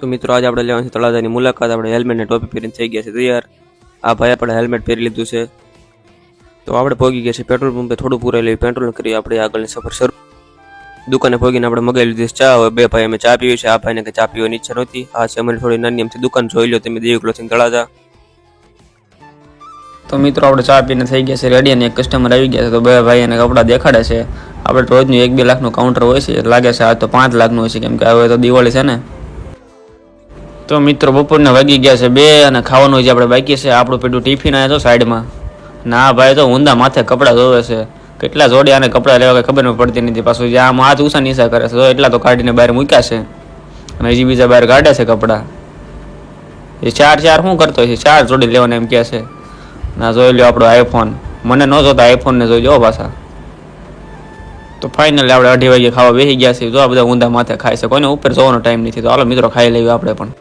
તો મિત્રો આજે આપણે લેવાની છે તળાજાની મુલાકાત. આપણે હેલ્મેટ ને ટોપી પહેરીને થઈ ગયા છે તૈયાર. આ ભાઈ આપણે હેલ્મેટ પહેરી લીધું છે. તો આપણે પહોંચી ગયા છે પેટ્રોલ પંપે. થોડું પૂરાઈ લઈ પેટ્રોલ કરી આપણે આગળની સફર શરૂ. દુકાને પહોંચીને આપણે મગાવી લીધી ચા. હવે બે ભાઈ અમે ચા પીવી છે. આ ભાઈને કે ચા પીવાની ઈચ્છા નહોતી. આ છે અમારી થોડી નાની એમથી દુકાન. જોઈ લો તમે, દેવી ક્લોથિંગ તળાજા. તો મિત્રો આપણે ચા પીને થઈ ગયા છે રેડી અને એક કસ્ટમર આવી ગયા છે. તો બે ભાઈ એને કપડાં દેખાડે છે. આપણે રોજનું 1-2 લાખનું કાઉન્ટર હોય છે, લાગે છે આ તો 5 લાખનું હોય છે, કેમ કે હવે તો દિવાળી છે ને. તો મિત્રો બપોરના વાગી ગયા છે 2 અને ખાવાનું જે આપણે બાકી છે. આપણું પેટું ટિફિન આવ્યા તો સાઈડમાં. ના ભાઈ તો ઊંધા માથે કપડાં ધોવે છે. કેટલા જોડે આને કપડાં લેવા ખબર ન પડતી નથી. પાછું જે આમ હાથ ઊંચા નીચા કરે છે તો એટલા તો કાઢીને બહાર મૂક્યા છે અને હજી બીજા બહાર કાઢે છે કપડાં. એ ચાર શું કરતો છે? 4 જોડી લેવાના એમ કહે છે. ના જોઈ લો આપણો આઈફોન. મને ન જોતા આઈફોન ને જોઈ લો પાછા. તો ફાઇનલી આપણે 2:30 વાગે ખાવા બેસી ગયા છીએ. જો આ બધા ઊંધા માથે ખાય છે. કોઈને ઉપર જોવાનો ટાઈમ નથી. તો હાલો મિત્રો ખાઈ લઈએ આપણે પણ.